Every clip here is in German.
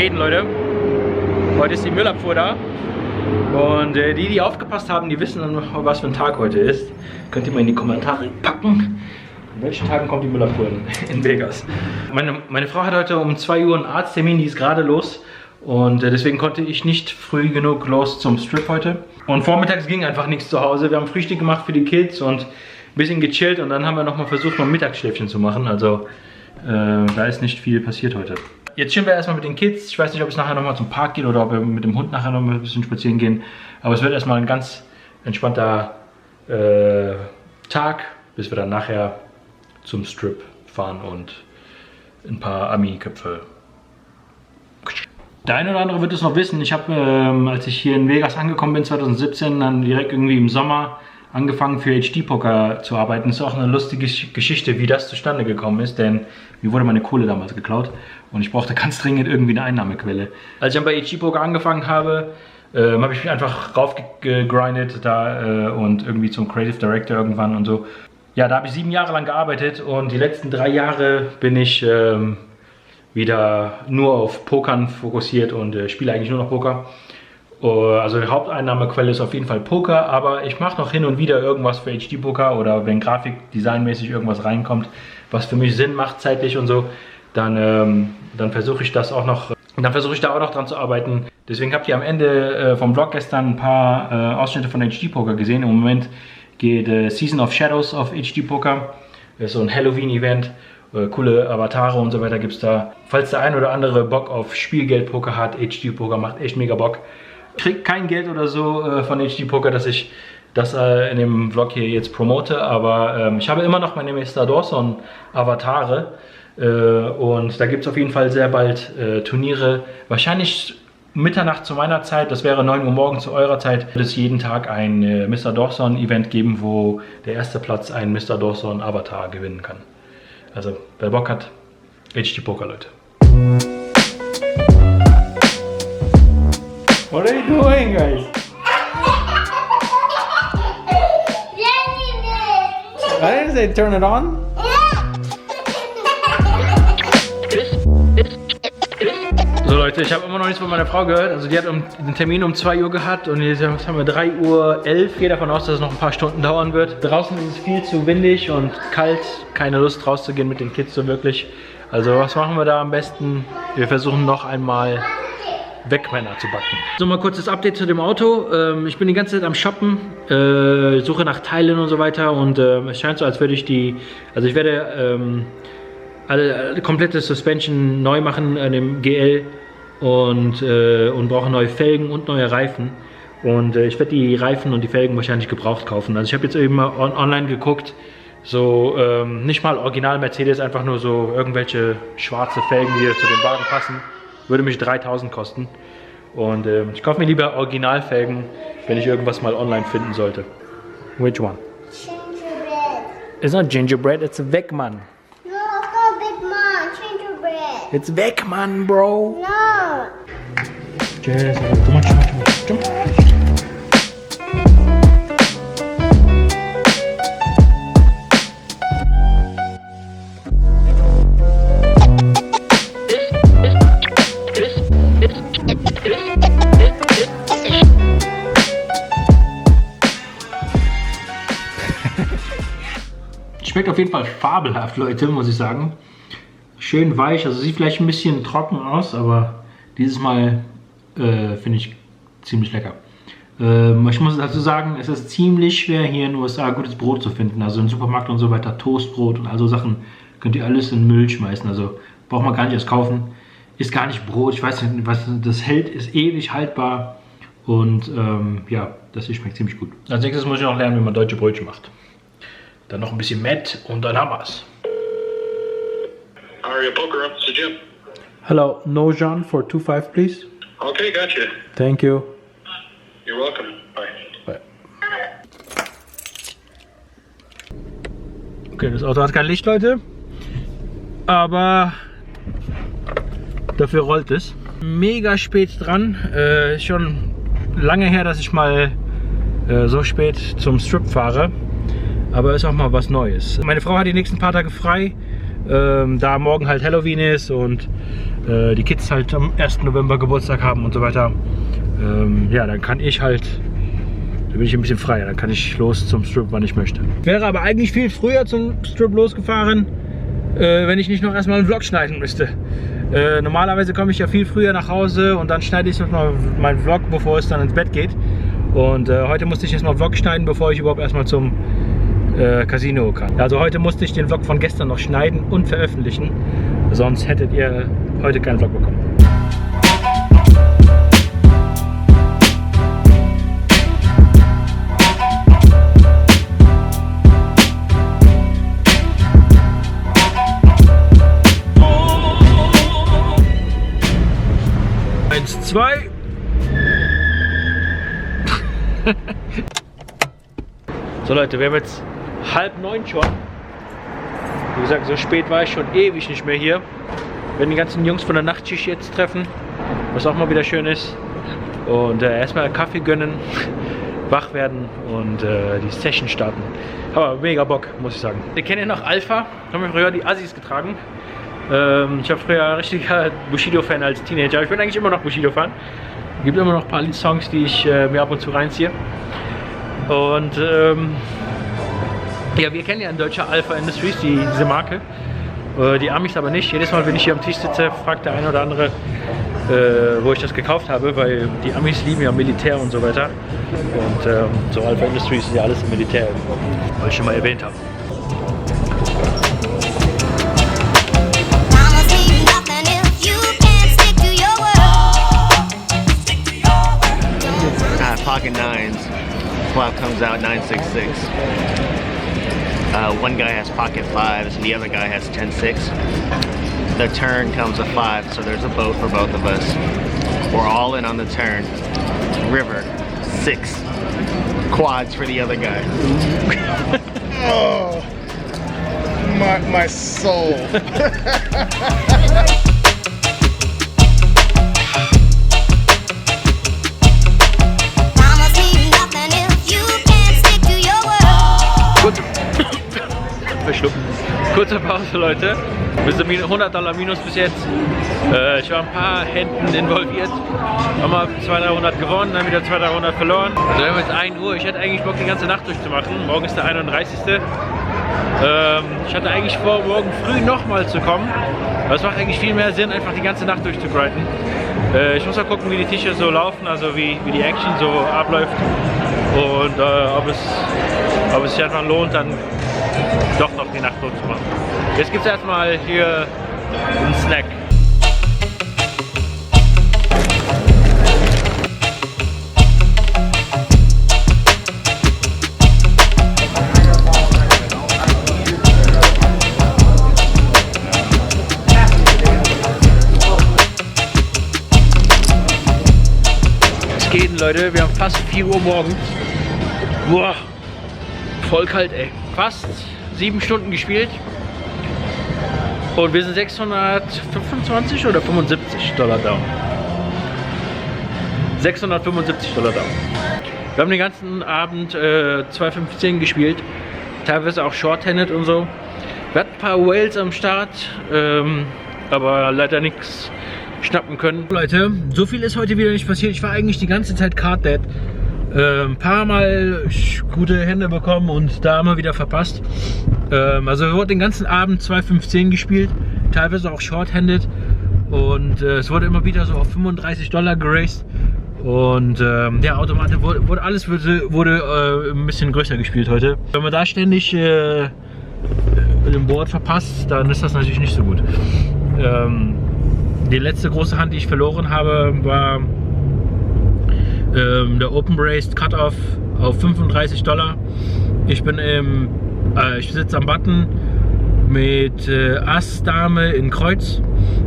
reden, Leute. Heute ist die Müllabfuhr da. Und die aufgepasst haben, die wissen dann, was für ein Tag heute ist. Könnt ihr mal in die Kommentare packen. An welchen Tagen kommt die Müllabfuhr in Vegas? Meine Frau hat heute um 2 Uhr einen Arzttermin, die ist gerade los. Und deswegen konnte ich nicht früh genug los zum Strip heute. Und vormittags ging einfach nichts zu Hause. Wir haben Frühstück gemacht für die Kids und ein bisschen gechillt. Und dann haben wir nochmal versucht, noch ein Mittagsschläfchen zu machen. Also da ist nicht viel passiert heute. Jetzt chillen wir erstmal mit den Kids. Ich weiß nicht, ob es nachher nochmal zum Park geht oder ob wir mit dem Hund nachher noch mal ein bisschen spazieren gehen. Aber es wird erstmal ein ganz entspannter Tag, bis wir dann nachher zum Strip fahren und ein paar Ami-Köpfe. Der eine oder andere wird es noch wissen. Ich habe, als ich hier in Vegas angekommen bin, 2017, dann direkt irgendwie im Sommer angefangen für HD-Poker zu arbeiten. Das ist auch eine lustige Geschichte, wie das zustande gekommen ist, denn mir wurde meine Kohle damals geklaut und ich brauchte ganz dringend irgendwie eine Einnahmequelle. Als ich dann bei HD-Poker angefangen habe, habe ich mich einfach raufgegrindet da und irgendwie zum Creative Director irgendwann und so. Ja, da habe ich 7 Jahre lang gearbeitet und die letzten 3 Jahre bin ich wieder nur auf Pokern fokussiert und spiele eigentlich nur noch Poker. Also die Haupteinnahmequelle ist auf jeden Fall Poker, aber ich mache noch hin und wieder irgendwas für HD-Poker oder wenn grafikdesignmäßig irgendwas reinkommt, was für mich Sinn macht, zeitlich und so, dann versuche ich das auch noch, da auch noch dran zu arbeiten. Deswegen habt ihr am Ende vom Vlog gestern ein paar Ausschnitte von HD-Poker gesehen. Im Moment geht Season of Shadows auf HD-Poker, das ist so ein Halloween-Event. Coole Avatare und so weiter gibt es da. Falls der ein oder andere Bock auf Spielgeld-Poker hat, HD-Poker macht echt mega Bock. Ich kriege kein Geld oder so von HD-Poker, dass ich das in dem Vlog hier jetzt promote, aber ich habe immer noch meine Mr. Dawson Avatare und da gibt es auf jeden Fall sehr bald Turniere. Wahrscheinlich Mitternacht zu meiner Zeit, das wäre 9 Uhr morgens zu eurer Zeit, wird es jeden Tag ein Mr. Dawson Event geben, wo der erste Platz einen Mr. Dawson Avatar gewinnen kann. Also, wer Bock hat, HD-Poker, Leute. What are you doing, guys? I didn't say turn it on. So Leute, ich habe immer noch nichts von meiner Frau gehört. Also die hat den Termin um 2 Uhr gehabt und jetzt haben wir 3:11 Uhr. Ich gehe davon aus, dass es noch ein paar Stunden dauern wird. Draußen ist es viel zu windig und kalt. Keine Lust rauszugehen mit den Kids so wirklich. Also was machen wir da am besten? Wir versuchen noch einmal Wegmänner zu backen. So, mal kurzes Update zu dem Auto. Ich bin die ganze Zeit am Shoppen, suche nach Teilen und so weiter und es scheint so, als würde ich ich werde alle komplette Suspension neu machen an dem GL und brauche neue Felgen und neue Reifen. Und ich werde die Reifen und die Felgen wahrscheinlich gebraucht kaufen. Also ich habe jetzt eben mal online geguckt, so nicht mal Original Mercedes, einfach nur so irgendwelche schwarze Felgen, die zu dem Wagen passen. Würde mich 3.000 kosten. Und ich kaufe mir lieber Originalfelgen, wenn ich irgendwas mal online finden sollte. Which one? Gingerbread. It's not gingerbread, it's a Wegmann. No, it's not Big Mom. Gingerbread. It's Wegmann, bro. No. Cheers. Come on. Schmeckt auf jeden Fall fabelhaft, Leute, muss ich sagen. Schön weich, also sieht vielleicht ein bisschen trocken aus, aber dieses Mal finde ich ziemlich lecker. Ich muss dazu sagen, es ist ziemlich schwer hier in den USA gutes Brot zu finden. Also im Supermarkt und so weiter, Toastbrot und all so Sachen könnt ihr alles in den Müll schmeißen. Also braucht man gar nicht erst kaufen. Ist gar nicht Brot, ich weiß nicht, was das hält, ist ewig haltbar. Und ja, das hier schmeckt ziemlich gut. Als nächstes muss ich noch lernen, wie man deutsche Brötchen macht. Dann noch ein bisschen Met und dann haben wir's. Aria Poker, up to the gym. Hello, Nojan for 2.5 please. Okay, gotcha. Thank you. You're welcome. Bye. Bye. Okay, das Auto hat kein Licht, Leute. Aber dafür rollt es. Mega spät dran. Schon lange her, dass ich mal so spät zum Strip fahre. Aber ist auch mal was Neues. Meine Frau hat die nächsten paar Tage frei, da morgen halt Halloween ist und die Kids halt am 1. November Geburtstag haben und so weiter, ja, dann kann ich halt, da bin ich ein bisschen freier, dann kann ich los zum Strip, wann ich möchte. Wäre aber eigentlich viel früher zum Strip losgefahren, wenn ich nicht noch erstmal einen Vlog schneiden müsste. Normalerweise komme ich ja viel früher nach Hause und dann schneide ich nochmal meinen Vlog, bevor es dann ins Bett geht. Und heute musste ich erstmal Vlog schneiden, bevor ich überhaupt erstmal zum Casino kann. Also heute musste ich den Vlog von gestern noch schneiden und veröffentlichen, sonst hättet ihr heute keinen Vlog bekommen. Eins, zwei. So Leute, wir haben jetzt 8:30 schon. Wie gesagt, so spät war ich schon ewig nicht mehr hier. Wir werden die ganzen Jungs von der Nachtschicht jetzt treffen, was auch mal wieder schön ist. Und erstmal Kaffee gönnen, wach werden und die Session starten. Aber mega Bock, muss ich sagen. Wir kennen ja noch Alpha, haben wir früher die Assis getragen. Ich war früher ein richtiger Bushido-Fan als Teenager. Ich bin eigentlich immer noch Bushido-Fan. Es gibt immer noch ein paar Songs, die ich mir ab und zu reinziehe. Und ja, wir kennen ja in deutscher Alpha Industries diese Marke. Die Amis aber nicht. Jedes Mal, wenn ich hier am Tisch sitze, fragt der eine oder andere, wo ich das gekauft habe, weil die Amis lieben ja Militär und so weiter. Und so Alpha Industries ist ja alles im Militär, was ich schon mal erwähnt habe. Pocket 9s. Swap comes out 966. One guy has pocket 5s and the other guy has 10-6. The turn comes a 5, so there's a boat for both of us. We're all in on the turn. River 6. Quads for the other guy. Oh, my soul. Kurze Pause, Leute. Wir sind $100 minus bis jetzt. Ich war ein paar Händen involviert. Haben mal 200-300 gewonnen, dann wieder 200-300 verloren. Also wir haben jetzt 1 Uhr. Ich hätte eigentlich Bock, die ganze Nacht durchzumachen. Morgen ist der 31. Ich hatte eigentlich vor, morgen früh nochmal zu kommen. Aber es macht eigentlich viel mehr Sinn, einfach die ganze Nacht durchzugrinden. Ich muss mal gucken, wie die Tische so laufen, also wie die Action so abläuft. Und ob es sich einfach lohnt, dann doch noch die Nacht durchzumachen. Jetzt gibt es erstmal hier einen Snack. Es geht, Leute, wir haben fast 4 Uhr morgens. Boah, voll kalt, ey. Fast 7 Stunden gespielt und wir sind 625 oder 75 Dollar down. 675 Dollar down. Wir haben den ganzen Abend 2,15 gespielt, teilweise auch Short-Handed und so. Wir hatten ein paar Whales am Start, aber leider nichts schnappen können. Leute, so viel ist heute wieder nicht passiert. Ich war eigentlich die ganze Zeit Card Dead. Ein paar Mal gute Hände bekommen und da immer wieder verpasst. Also wir wurden den ganzen Abend 2,15 gespielt, teilweise auch Short-Handed und es wurde immer wieder so auf 35 Dollar geraced und ja, automatisch wurde alles ein bisschen größer gespielt heute. Wenn man da ständig den Board verpasst, dann ist das natürlich nicht so gut. Die letzte große Hand, die ich verloren habe, war der Open Braced Cutoff auf 35 Dollar. Ich sitze am Button mit Ass, Dame in Kreuz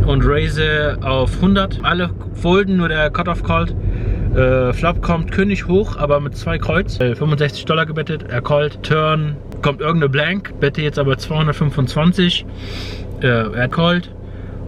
und raise auf 100. Alle folden, nur der Cutoff callt. Flop kommt König hoch, aber mit 2 Kreuz. 65 Dollar gebettet, er callt. Turn kommt irgendeine Blank, bette jetzt aber 225. Er callt.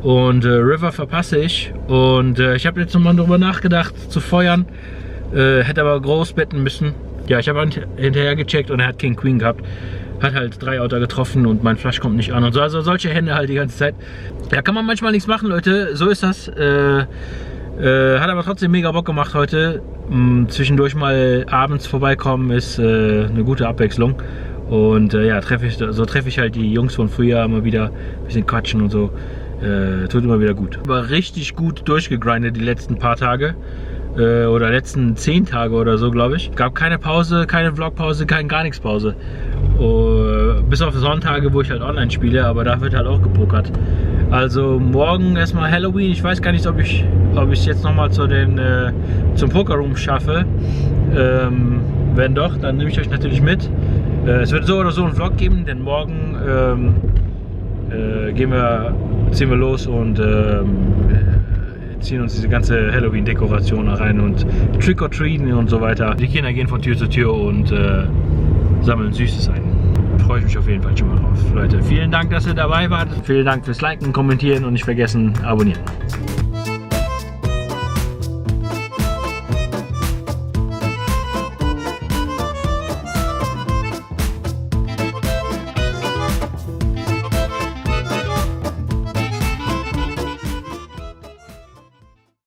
Und River verpasse ich. Und ich habe jetzt nochmal darüber nachgedacht zu feuern. Hätte aber groß betten müssen. Ja, ich habe hinterher gecheckt und er hat King Queen gehabt. hat halt 3 Autos getroffen und mein Flash kommt nicht an und so. Also solche Hände halt die ganze Zeit. Da kann man manchmal nichts machen, Leute. So ist das. Hat aber trotzdem mega Bock gemacht heute. Zwischendurch mal abends vorbeikommen ist eine gute Abwechslung. Und ja, treffe ich halt die Jungs von früher immer wieder. Ein bisschen quatschen und so. Tut immer wieder gut. Aber richtig gut durchgegrindet die letzten paar Tage. Oder letzten 10 Tage oder so, glaube ich. Gab keine Pause, keine Vlogpause, gar nichts Pause. Bis auf Sonntage, wo ich halt online spiele, aber da wird halt auch gepokert. Also morgen erstmal Halloween. Ich weiß gar nicht, ob ich es jetzt nochmal zum Pokerroom schaffe. Wenn doch, dann nehme ich euch natürlich mit. Es wird so oder so einen Vlog geben, denn morgen ziehen wir los und ziehen uns diese ganze Halloween-Dekoration rein und Trick-or-Treaten und so weiter. Die Kinder gehen von Tür zu Tür und sammeln Süßes ein. Freue ich mich auf jeden Fall schon mal drauf. Leute, vielen Dank, dass ihr dabei wart. Vielen Dank fürs Liken, Kommentieren und nicht vergessen, abonnieren.